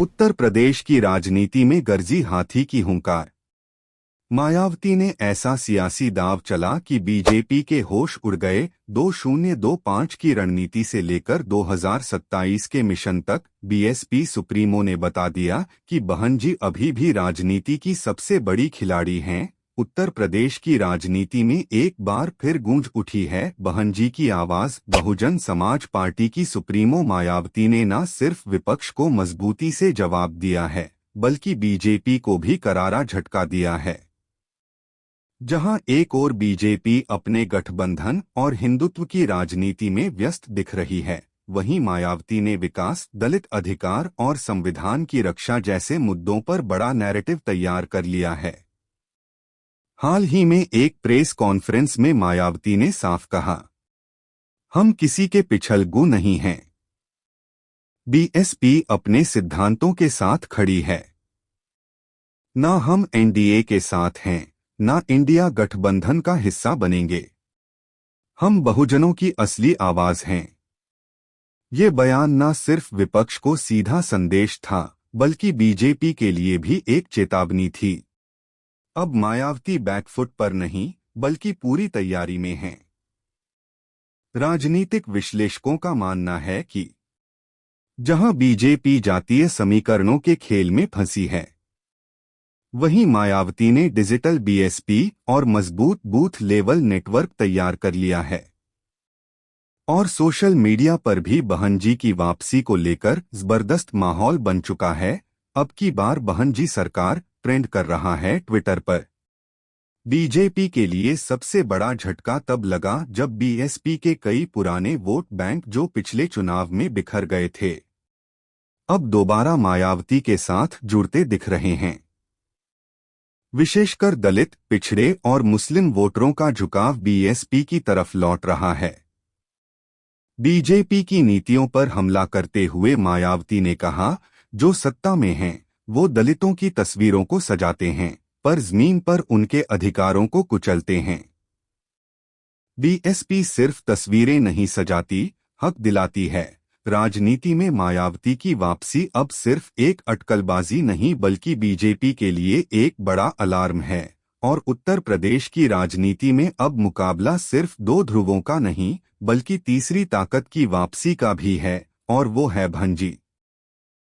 उत्तर प्रदेश की राजनीति में गरजी हाथी की हुंकार। मायावती ने ऐसा सियासी दांव चला कि बीजेपी के होश उड़ गए। 2025 की रणनीति से लेकर 2027 के मिशन तक बीएसपी सुप्रीमो ने बता दिया कि बहन जी अभी भी राजनीति की सबसे बड़ी खिलाड़ी हैं। उत्तर प्रदेश की राजनीति में एक बार फिर गूंज उठी है बहन जी की आवाज। बहुजन समाज पार्टी की सुप्रीमो मायावती ने न सिर्फ विपक्ष को मजबूती से जवाब दिया है, बल्कि बीजेपी को भी करारा झटका दिया है। जहां एक ओर बीजेपी अपने गठबंधन और हिंदुत्व की राजनीति में व्यस्त दिख रही है, वहीं मायावती ने विकास, दलित अधिकार और संविधान की रक्षा जैसे मुद्दों पर बड़ा नैरेटिव तैयार कर लिया है। हाल ही में एक प्रेस कॉन्फ्रेंस में मायावती ने साफ कहा, हम किसी के पिछलगू नहीं हैं। बीएसपी अपने सिद्धांतों के साथ खड़ी है। न हम एनडीए के साथ हैं, न इंडिया गठबंधन का हिस्सा बनेंगे। हम बहुजनों की असली आवाज हैं। ये बयान न सिर्फ विपक्ष को सीधा संदेश था, बल्कि बीजेपी के लिए भी एक चेतावनी थी। अब मायावती बैकफुट पर नहीं, बल्कि पूरी तैयारी में हैं। राजनीतिक विश्लेषकों का मानना है कि जहां बीजेपी जातीय समीकरणों के खेल में फंसी है, वहीं मायावती ने डिजिटल बीएसपी और मजबूत बूथ लेवल नेटवर्क तैयार कर लिया है। और सोशल मीडिया पर भी बहन जी की वापसी को लेकर जबरदस्त माहौल बन चुका है। अब की बार बहन जी सरकार ट्रेंड कर रहा है ट्विटर पर। बीजेपी के लिए सबसे बड़ा झटका तब लगा जब बीएसपी के कई पुराने वोट बैंक जो पिछले चुनाव में बिखर गए थे, अब दोबारा मायावती के साथ जुड़ते दिख रहे हैं। विशेषकर दलित, पिछड़े और मुस्लिम वोटरों का झुकाव बीएसपी की तरफ लौट रहा है। बीजेपी की नीतियों पर हमला करते हुए मायावती ने कहा, जो सत्ता में हैं, वो दलितों की तस्वीरों को सजाते हैं, पर जमीन पर उनके अधिकारों को कुचलते हैं। बीएसपी सिर्फ तस्वीरें नहीं सजाती, हक दिलाती है। राजनीति में मायावती की वापसी अब सिर्फ एक अटकलबाजी नहीं, बल्कि बीजेपी के लिए एक बड़ा अलार्म है। और उत्तर प्रदेश की राजनीति में अब मुकाबला सिर्फ दो ध्रुवों का नहीं, बल्कि तीसरी ताकत की वापसी का भी है, और वो है भंजी।